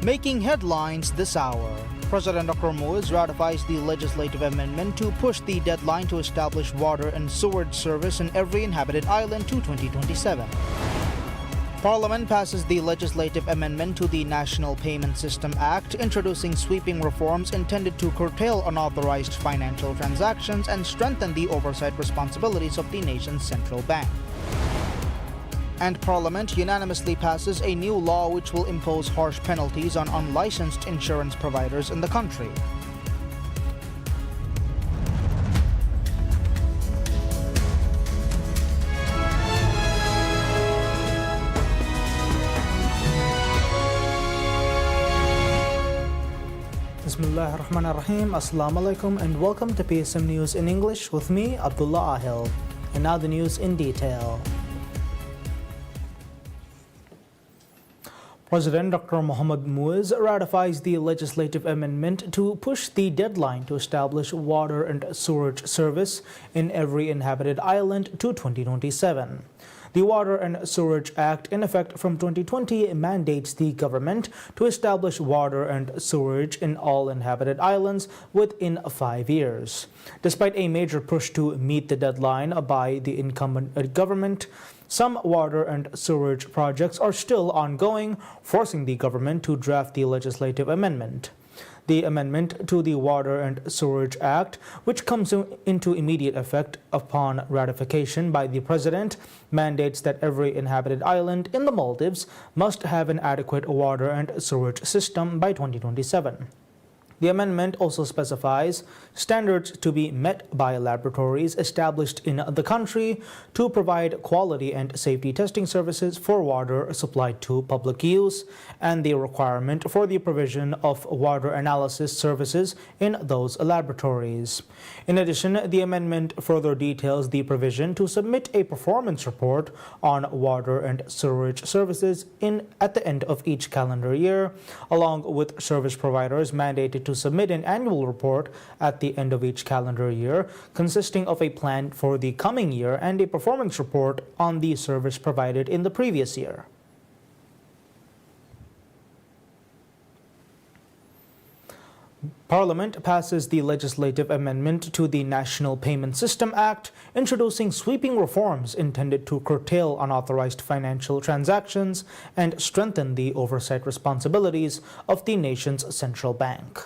Making headlines this hour, President Dr. Muiz ratifies the legislative amendment to push the deadline to establish water and sewage service in every inhabited island to 2027. Parliament passes the legislative amendment to the National Payment System Act, introducing sweeping reforms intended to curtail unauthorized financial transactions and strengthen the oversight responsibilities of the nation's central bank. And Parliament unanimously passes a new law which will impose harsh penalties on unlicensed insurance providers in the country. Bismillah ar-Rahman ar-Rahim. Assalamu alaikum and welcome to PSM News in English with me, Abdullah Ahil. And now the news in detail. President Dr. Mohammad Muiz ratifies the legislative amendment to push the deadline to establish water and sewage service in every inhabited island to 2027. The Water and Sewerage Act, in effect from 2020, mandates the government to establish water and sewerage in all inhabited islands within 5 years. Despite a major push to meet the deadline by the incumbent government, some water and sewerage projects are still ongoing, forcing the government to draft the legislative amendment. The amendment to the Water and Sewerage Act, which comes into immediate effect upon ratification by the President, mandates that every inhabited island in the Maldives must have an adequate water and sewage system by 2027. The amendment also specifies standards to be met by laboratories established in the country to provide quality and safety testing services for water supplied to public use, and the requirement for the provision of water analysis services in those laboratories. In addition, the amendment further details the provision to submit a performance report on water and sewerage services at the end of each calendar year, along with service providers mandated to submit an annual report at the end of each calendar year, consisting of a plan for the coming year and a performance report on the service provided in the previous year. Parliament passes the legislative amendment to the National Payment System Act, introducing sweeping reforms intended to curtail unauthorized financial transactions and strengthen the oversight responsibilities of the nation's central bank.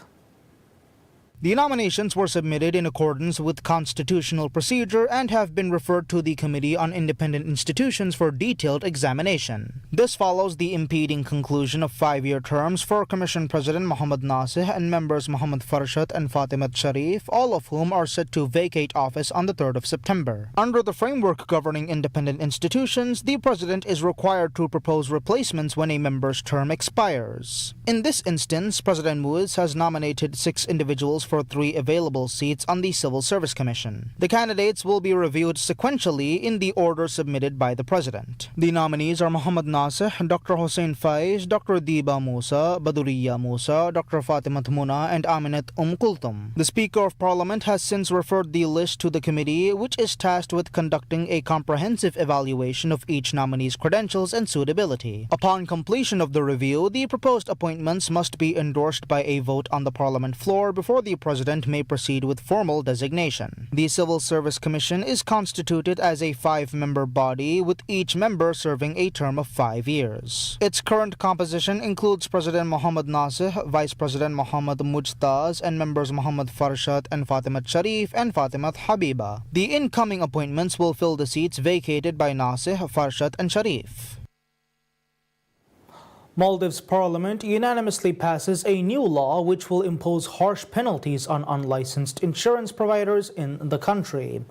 The nominations were submitted in accordance with constitutional procedure and have been referred to the Committee on Independent Institutions for detailed examination. This follows the impending conclusion of 5-year terms for Commission President Mohammad Nasih and members Mohammad Farshat and Fatimat Sharif, all of whom are set to vacate office on the 3rd of September. Under the framework governing independent institutions, the President is required to propose replacements when a member's term expires. In this instance, President Muiz has nominated 6 individuals for 3 available seats on the Civil Service Commission. The candidates will be reviewed sequentially in the order submitted by the President. The nominees are Mohammad Nasih, Dr. Hussein Faiz, Dr. Diba Musa, Baduriya Musa, Dr. Fatimat Muna, and Aminat Kulthum. The Speaker of Parliament has since referred the list to the committee, which is tasked with conducting a comprehensive evaluation of each nominee's credentials and suitability. Upon completion of the review, the proposed appointments must be endorsed by a vote on the Parliament floor before the President may proceed with formal designation. The Civil Service Commission is constituted as a 5-member body, with each member serving a term of 5 years. Its current composition includes President Mohammad Nasih, Vice President Mohammad Mujtaz, and members Mohammad Farshat and Fatimat Sharif and Fatimat Habiba. The incoming appointments will fill the seats vacated by Nasih, Farshat, and Sharif. Maldives Parliament unanimously passes a new law which will impose harsh penalties on unlicensed insurance providers in the country.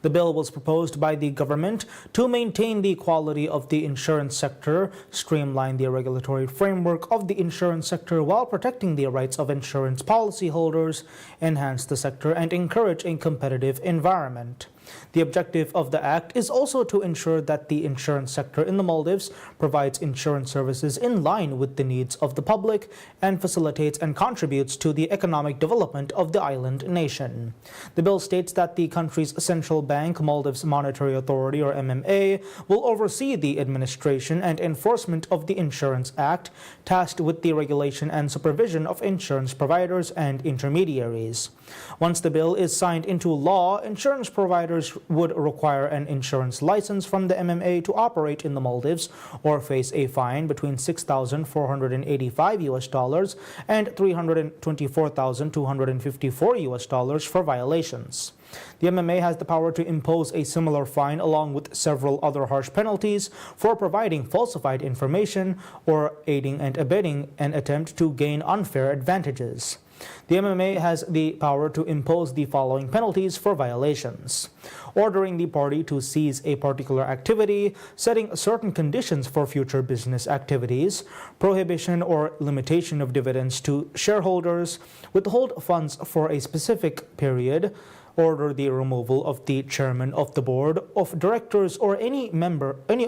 The bill was proposed by the government to maintain the quality of the insurance sector, streamline the regulatory framework of the insurance sector while protecting the rights of insurance policyholders, enhance the sector, and encourage a competitive environment. The objective of the act is also to ensure that the insurance sector in the Maldives provides insurance services in line with the needs of the public and facilitates and contributes to the economic development of the island nation. The bill states that the country's central bank, Maldives Monetary Authority or MMA, will oversee the administration and enforcement of the Insurance Act, tasked with the regulation and supervision of insurance providers and intermediaries. Once the bill is signed into law, insurance providers would require an insurance license from the MMA to operate in the Maldives or face a fine between $6,485 and $324,254 for violations. The MMA has the power to impose a similar fine along with several other harsh penalties for providing falsified information or aiding and abetting an attempt to gain unfair advantages. The MMA has the power to impose the following penalties for violations: ordering the party to cease a particular activity, setting certain conditions for future business activities, prohibition or limitation of dividends to shareholders, withhold funds for a specific period, order the removal of the chairman of the board of directors or any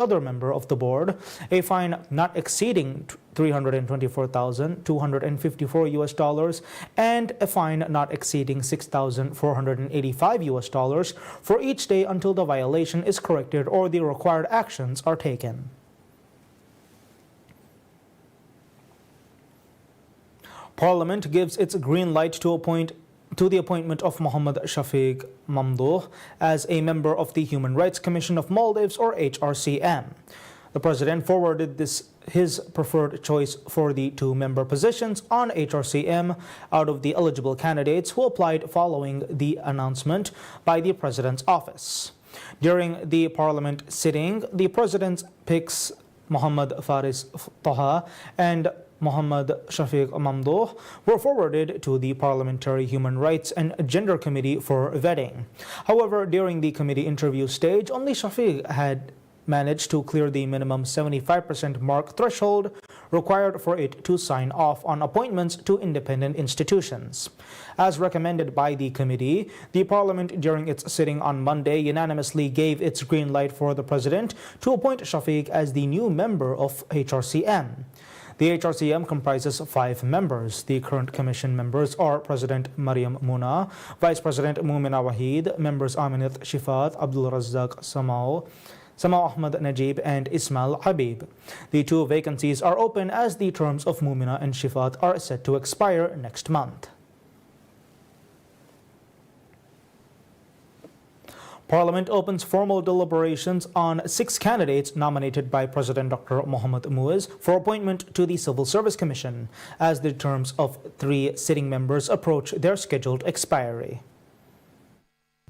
other member of the board, a fine not exceeding $324,254 and a fine not exceeding $6,485 for each day until the violation is corrected or the required actions are taken. Parliament gives its green light to the appointment of Mohammad Shafiq Mamdouh as a member of the Human Rights Commission of Maldives or HRCM. The president forwarded his preferred choice for the two-member positions on HRCM out of the eligible candidates who applied following the announcement by the president's office. During the parliament sitting, the president picks Muhammad Faris Taha and Mohammad Shafiq Mamdouh were forwarded to the Parliamentary Human Rights and Gender Committee for vetting. However, during the committee interview stage, only Shafiq had managed to clear the minimum 75% mark threshold required for it to sign off on appointments to independent institutions. As recommended by the committee, the parliament during its sitting on Monday unanimously gave its green light for the president to appoint Shafiq as the new member of HRCM. The HRCM comprises 5 members. The current commission members are President Mariam Muna, Vice President Mumina Wahid, members Aminat Shifat, Abdul Razzaq Samao Ahmad Najib and Ismail Habib. The 2 vacancies are open as the terms of Mumina and Shifat are set to expire next month. Parliament opens formal deliberations on 6 candidates nominated by President Dr. Mohamed Muiz for appointment to the Civil Service Commission as the terms of 3 sitting members approach their scheduled expiry.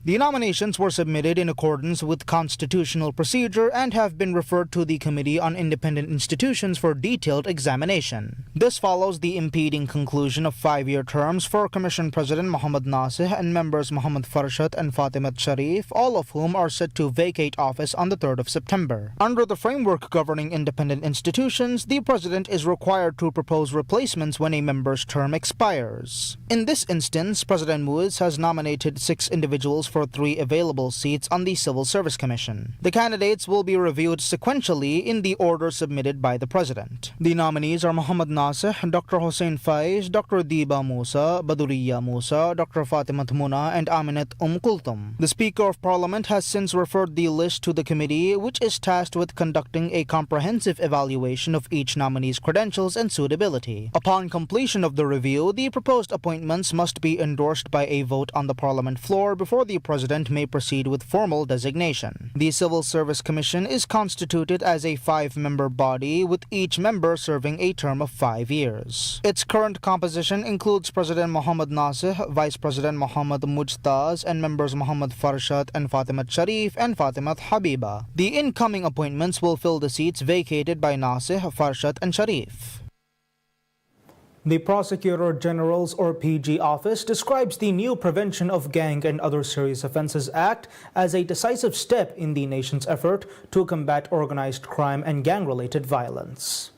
The nominations were submitted in accordance with constitutional procedure and have been referred to the Committee on Independent Institutions for detailed examination. This follows the impending conclusion of 5-year terms for Commission President Mohammad Nasih and members Mohammad Farshat and Fatimat Sharif, all of whom are set to vacate office on the 3rd of September. Under the framework governing independent institutions, the President is required to propose replacements when a member's term expires. In this instance, President Muiz has nominated 6 individuals for 3 available seats on the Civil Service Commission. The candidates will be reviewed sequentially in the order submitted by the President. The nominees are Mohammad Nasih, Dr. Hossein Faiz, Dr. Diba Musa, Baduriya Musa, Dr. Fatimat Muna, and Aminat Kulthum. The Speaker of Parliament has since referred the list to the committee, which is tasked with conducting a comprehensive evaluation of each nominee's credentials and suitability. Upon completion of the review, the proposed appointments must be endorsed by a vote on the Parliament floor before the President may proceed with formal designation. The Civil Service Commission is constituted as a 5-member body, with each member serving a term of 5 years. Its current composition includes President Mohammad Nasih, Vice President Mohammad Mujtaz, and members Mohammad Farshat and Fatimat Sharif and Fatimat Habiba. The incoming appointments will fill the seats vacated by Nasih, Farshat, and Sharif. The Prosecutor General's or PG office describes the new Prevention of Gang and Other Serious Offences Act as a decisive step in the nation's effort to combat organized crime and gang-related violence.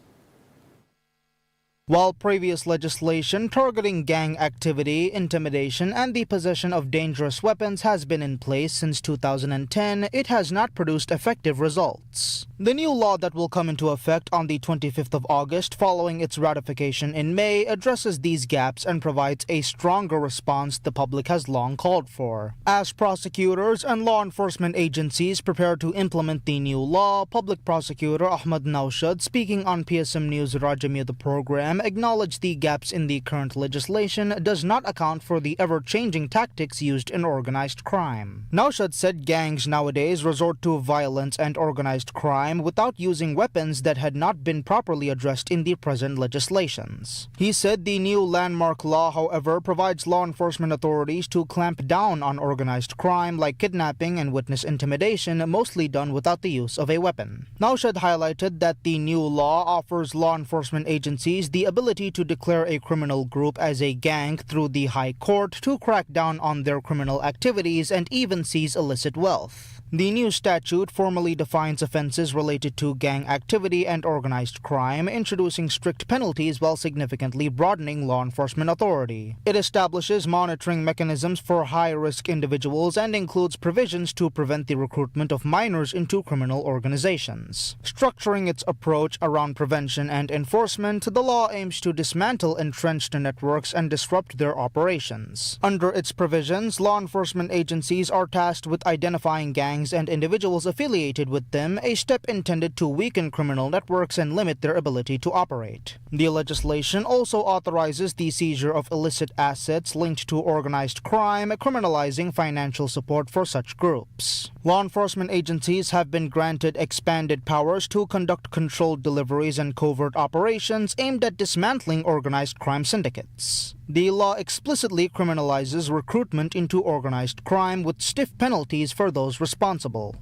While previous legislation targeting gang activity, intimidation, and the possession of dangerous weapons has been in place since 2010, it has not produced effective results. The new law that will come into effect on the 25th of August following its ratification in May addresses these gaps and provides a stronger response the public has long called for. As prosecutors and law enforcement agencies prepare to implement the new law, Public Prosecutor Ahmad Naushad, speaking on PSM News Rajamia the program, acknowledged the gaps in the current legislation does not account for the ever-changing tactics used in organized crime. Naushad said gangs nowadays resort to violence and organized crime without using weapons that had not been properly addressed in the present legislations. He said the new landmark law, however, provides law enforcement authorities to clamp down on organized crime like kidnapping and witness intimidation, mostly done without the use of a weapon. Naushad highlighted that the new law offers law enforcement agencies the ability to declare a criminal group as a gang through the High Court to crack down on their criminal activities and even seize illicit wealth. The new statute formally defines offenses related to gang activity and organized crime, introducing strict penalties while significantly broadening law enforcement authority. It establishes monitoring mechanisms for high-risk individuals and includes provisions to prevent the recruitment of minors into criminal organizations. Structuring its approach around prevention and enforcement, the law aims to dismantle entrenched networks and disrupt their operations. Under its provisions, law enforcement agencies are tasked with identifying gangs and individuals affiliated with them, a step intended to weaken criminal networks and limit their ability to operate. The legislation also authorizes the seizure of illicit assets linked to organized crime, criminalizing financial support for such groups. Law enforcement agencies have been granted expanded powers to conduct controlled deliveries and covert operations aimed at dismantling organized crime syndicates. The law explicitly criminalizes recruitment into organized crime with stiff penalties for those responsible.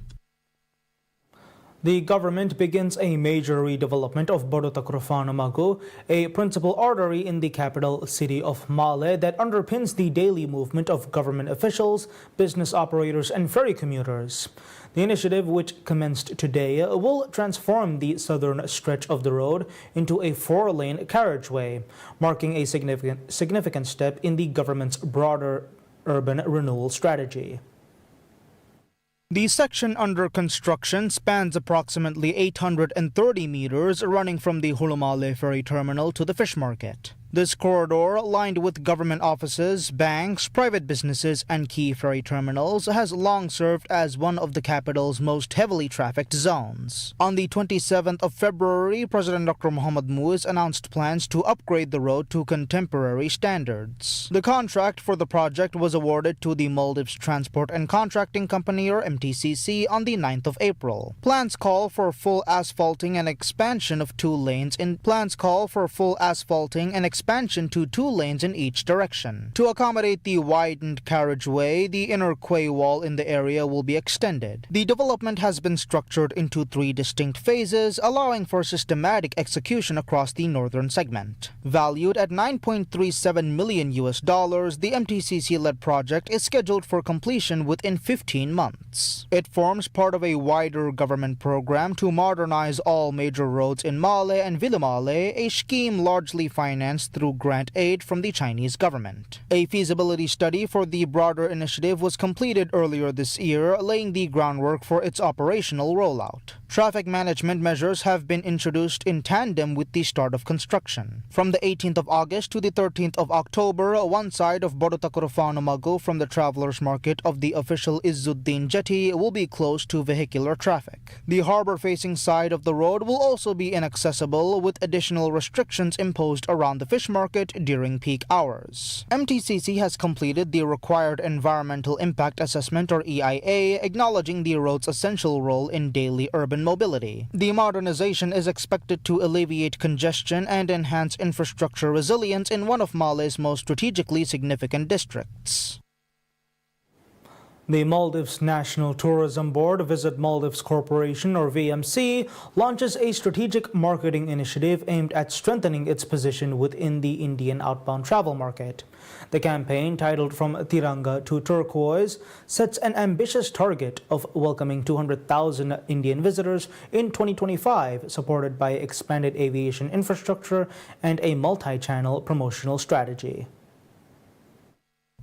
The government begins a major redevelopment of Boruta-Crofano-Magu, a principal artery in the capital city of Male that underpins the daily movement of government officials, business operators, and ferry commuters. The initiative, which commenced today, will transform the southern stretch of the road into a 4-lane carriageway, marking a significant step in the government's broader urban renewal strategy. The section under construction spans approximately 830 meters, running from the Hulumale ferry terminal to the fish market. This corridor, lined with government offices, banks, private businesses, and key ferry terminals, has long served as one of the capital's most heavily trafficked zones. On the 27th of February, President Dr. Mohamed Muiz announced plans to upgrade the road to contemporary standards. The contract for the project was awarded to the Maldives Transport and Contracting Company, or MTCC, on the 9th of April. Plans call for full asphalting and expansion of 2 lanes in expansion to 2 lanes in each direction. To accommodate the widened carriageway, the inner quay wall in the area will be extended. The development has been structured into 3 distinct phases, allowing for systematic execution across the northern segment. Valued at $9.37 million, the MTCC-led project is scheduled for completion within 15 months. It forms part of a wider government program to modernize all major roads in Male and Villamale, a scheme largely financed through grant aid from the Chinese government. A feasibility study for the broader initiative was completed earlier this year, laying the groundwork for its operational rollout. Traffic management measures have been introduced in tandem with the start of construction. From the 18th of August to the 13th of October, one side of Boruta-Crofano-Magu from the travelers market of the official Izzuddin Jetty will be closed to vehicular traffic. The harbor-facing side of the road will also be inaccessible, with additional restrictions imposed around the fish market during peak hours. MTCC has completed the required Environmental Impact Assessment, or EIA, acknowledging the road's essential role in daily urban mobility. The modernization is expected to alleviate congestion and enhance infrastructure resilience in one of Male's most strategically significant districts. The Maldives National Tourism Board, Visit Maldives Corporation or VMC, launches a strategic marketing initiative aimed at strengthening its position within the Indian outbound travel market. The campaign, titled From Tiranga to Turquoise, sets an ambitious target of welcoming 200,000 Indian visitors in 2025, supported by expanded aviation infrastructure and a multi-channel promotional strategy.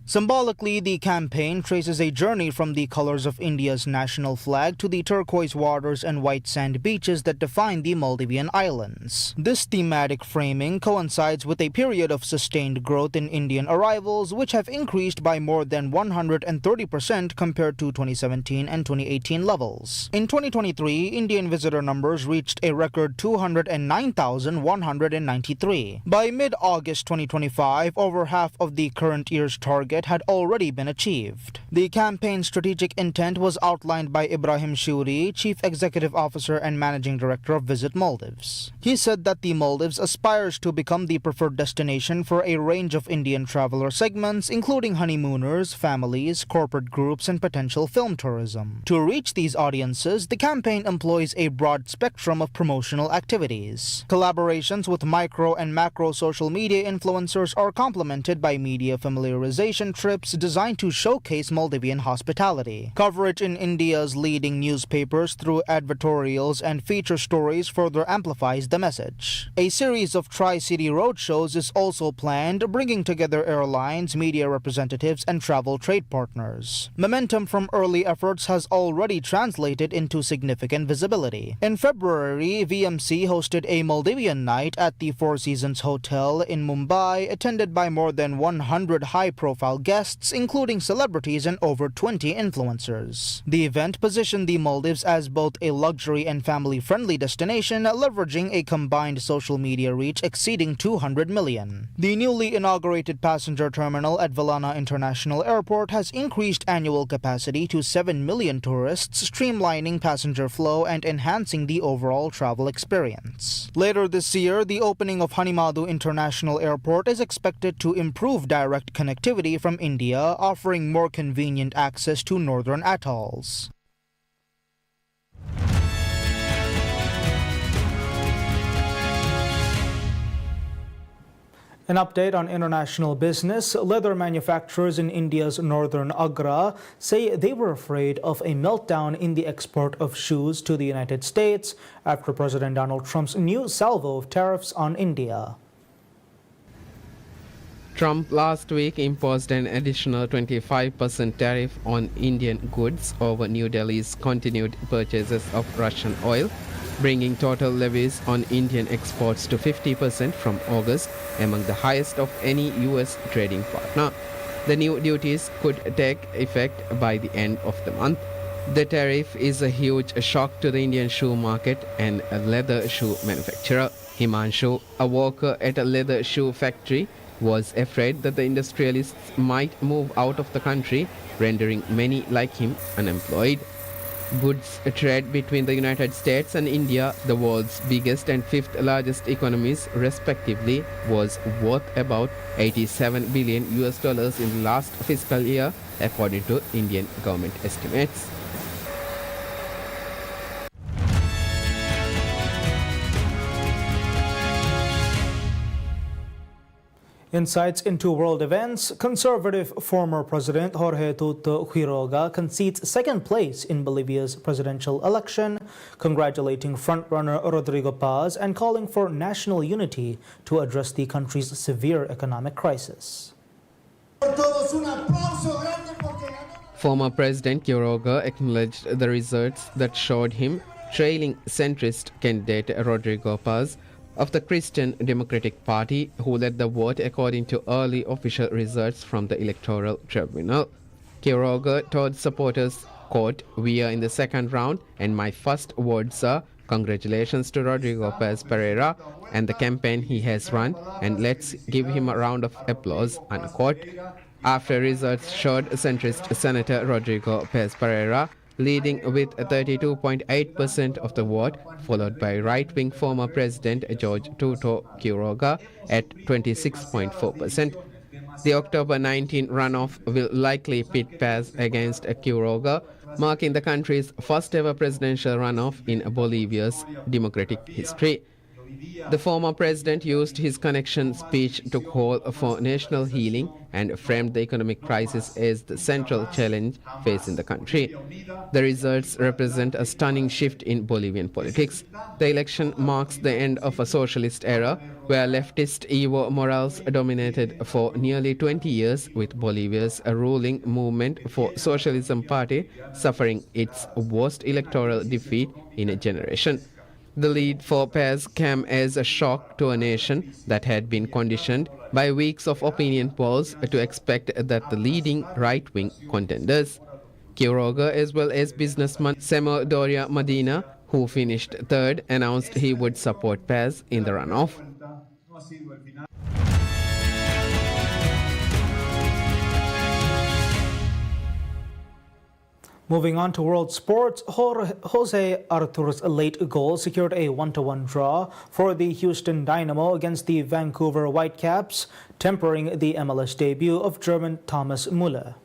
Symbolically, the campaign traces a journey from the colors of India's national flag to the turquoise waters and white sand beaches that define the Maldivian islands. This thematic framing coincides with a period of sustained growth in Indian arrivals, which have increased by more than 130% compared to 2017 and 2018 levels. In 2023, Indian visitor numbers reached a record 209,193. By mid-August 2025, over half of the current year's target had already been achieved. The campaign's strategic intent was outlined by Ibrahim Shuri, Chief Executive Officer and Managing Director of Visit Maldives. He said that the Maldives aspires to become the preferred destination for a range of Indian traveler segments, including honeymooners, families, corporate groups, and potential film tourism. To reach these audiences, the campaign employs a broad spectrum of promotional activities. Collaborations with micro and macro social media influencers are complemented by media familiarization trips designed to showcase Maldivian hospitality. Coverage in India's leading newspapers through advertorials and feature stories further amplifies the message. A series of Tri-City roadshows is also planned, bringing together airlines, media representatives, and travel trade partners. Momentum from early efforts has already translated into significant visibility. In February, VMC hosted a Maldivian night at the Four Seasons Hotel in Mumbai, attended by more than 100 high-profile guests, including celebrities and over 20 influencers. The event positioned the Maldives as both a luxury and family-friendly destination, leveraging a combined social media reach exceeding 200 million. The newly inaugurated passenger terminal at Villana International Airport has increased annual capacity to 7 million tourists, streamlining passenger flow and enhancing the overall travel experience. Later this year, the opening of Hanimadu International Airport is expected to improve direct connectivity from India, offering more convenient access to northern atolls. An update on international business. Leather manufacturers in India's northern Agra say they were afraid of a meltdown in the export of shoes to the United States after President Donald Trump's new salvo of tariffs on India. Trump last week imposed an additional 25% tariff on Indian goods over New Delhi's continued purchases of Russian oil, bringing total levies on Indian exports to 50% from August, among the highest of any U.S. trading partner. The new duties could take effect by the end of the month. The tariff is a huge shock to the Indian shoe market and a leather shoe manufacturer. Himanshu, a worker at a leather shoe factory, was afraid that the industrialists might move out of the country, rendering many like him unemployed. Goods trade between the United States and India, the world's biggest and fifth largest economies respectively, was worth about $87 billion in the last fiscal year, according to Indian government estimates. Insights into world events. Conservative former President Jorge Tuto Quiroga concedes second place in Bolivia's presidential election, congratulating frontrunner Rodrigo Paz and calling for national unity to address the country's severe economic crisis. Former President Quiroga acknowledged the results that showed him trailing centrist candidate Rodrigo Paz of the Christian Democratic Party, who led the vote according to early official results from the Electoral Tribunal. Quiroga told supporters, quote, "We are in the second round and my first words are congratulations to Rodrigo Paz Pereira and the campaign he has run, and let's give him a round of applause," unquote. After results showed centrist Senator Rodrigo Paz Pereira leading with 32.8% of the vote, followed by right-wing former President Jorge Tuto Quiroga at 26.4%. The October 19 runoff will likely pit Paz against Quiroga, marking the country's first ever presidential runoff in Bolivia's democratic history. The former president used his connection speech to call for national healing and framed the economic crisis as the central challenge facing the country. The results represent a stunning shift in Bolivian politics. The election marks the end of a socialist era where leftist Evo Morales dominated for nearly 20 years, with Bolivia's ruling Movement for Socialism Party suffering its worst electoral defeat in a generation. The lead for Paz came as a shock to a nation that had been conditioned by weeks of opinion polls to expect that the leading right-wing contenders. Quiroga, as well as businessman Semo Doria Medina, who finished third, announced he would support Paz in the runoff. Moving on to world sports, Jose Artur's late goal secured a 1-1 draw for the Houston Dynamo against the Vancouver Whitecaps, tempering the MLS debut of German Thomas Müller.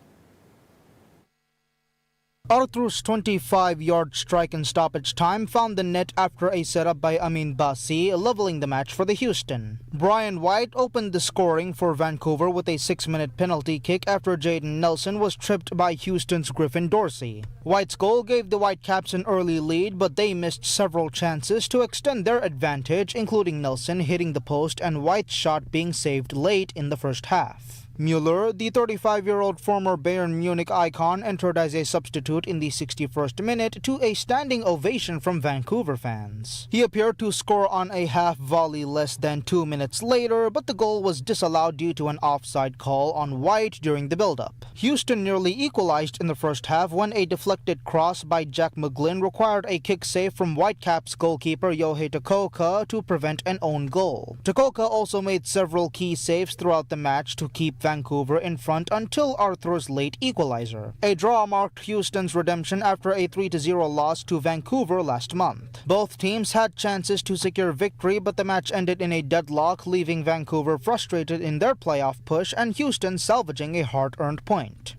Artur's 25-yard strike in stoppage time found the net after a setup by Amin Bassi, leveling the match for the Houston. Brian White opened the scoring for Vancouver with a 6-minute penalty kick after Jaden Nelson was tripped by Houston's Griffin Dorsey. White's goal gave the Whitecaps an early lead, but they missed several chances to extend their advantage, including Nelson hitting the post and White's shot being saved late in the first half. Müller, the 35-year-old former Bayern Munich icon, entered as a substitute in the 61st minute to a standing ovation from Vancouver fans. He appeared to score on a half volley less than 2 minutes later, but the goal was disallowed due to an offside call on White during the build-up. Houston nearly equalized in the first half when a deflected cross by Jack McGlynn required a kick save from Whitecaps goalkeeper Yohei Takoka to prevent an own goal. Takoka also made several key saves throughout the match to keep Vancouver in front until Artur's late equalizer. A draw marked Houston's redemption after a 3-0 loss to Vancouver last month. Both teams had chances to secure victory, but the match ended in a deadlock, leaving Vancouver frustrated in their playoff push and Houston salvaging a hard-earned point.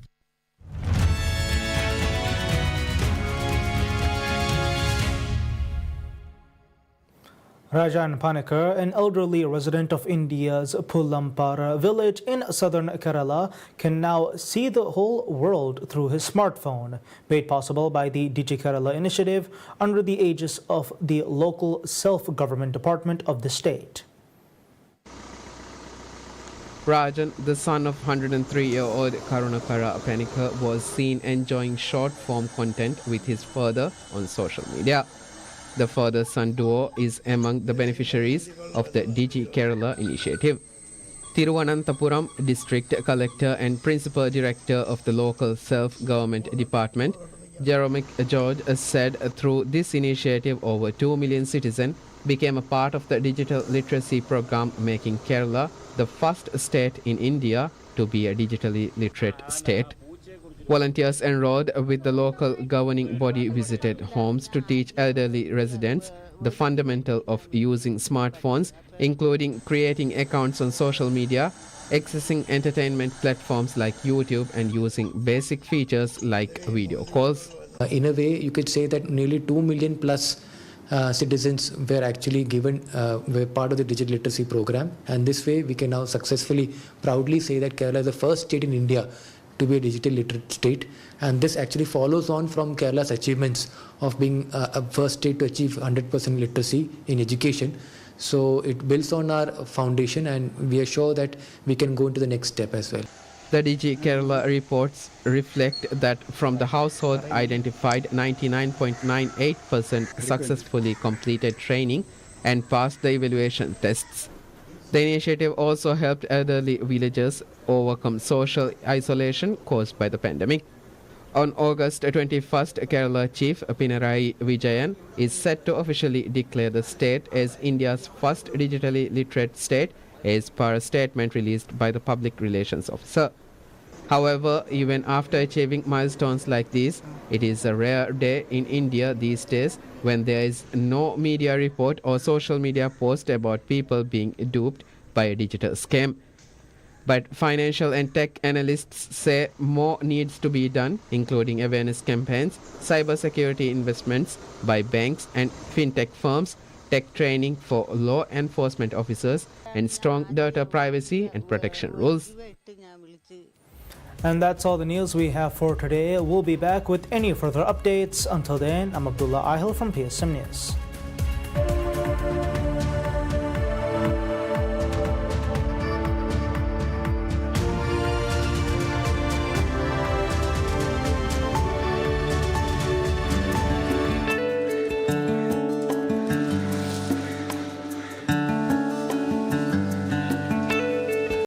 Rajan Panikar, an elderly resident of India's Pulampara village in southern Kerala, can now see the whole world through his smartphone, made possible by the Digi Kerala initiative under the aegis of the local self-government department of the state. Rajan, the son of 103-year-old Karunakara Panikar, was seen enjoying short-form content with his father on social media. The father-son duo is among the beneficiaries of the Digi Kerala initiative. Thiruvananthapuram District Collector and Principal Director of the local self-government department, Jerome George, said through this initiative over 2 million citizens became a part of the digital literacy program, making Kerala the first state in India to be a digitally literate state. Volunteers enrolled with the local governing body visited homes to teach elderly residents the fundamental of using smartphones, including creating accounts on social media, accessing entertainment platforms like YouTube, and using basic features like video calls. In a way, you could say that nearly 2 million plus citizens were actually given, were part of the digital literacy program. And this way, we can now successfully, proudly say that Kerala is the first state in India to be a digital literate state, and this actually follows on from Kerala's achievements of being a first state to achieve 100% literacy in education. So it builds on our foundation, and we are sure that we can go into the next step as well. The Digi Kerala reports reflect that from the household identified, 99.98% successfully completed training and passed the evaluation tests. The initiative also helped elderly villagers overcome social isolation caused by the pandemic. On August 21st, Kerala Chief Pinarayi Vijayan is set to officially declare the state as India's first digitally literate state, as per a statement released by the Public Relations Officer. However, even after achieving milestones like these, it is a rare day in India these days when there is no media report or social media post about people being duped by a digital scam. But financial and tech analysts say more needs to be done, including awareness campaigns, cybersecurity investments by banks and fintech firms, tech training for law enforcement officers, and strong data privacy and protection rules. And that's all the news we have for today. We'll be back with any further updates. Until then, I'm Abdullah Ahil from PSM News.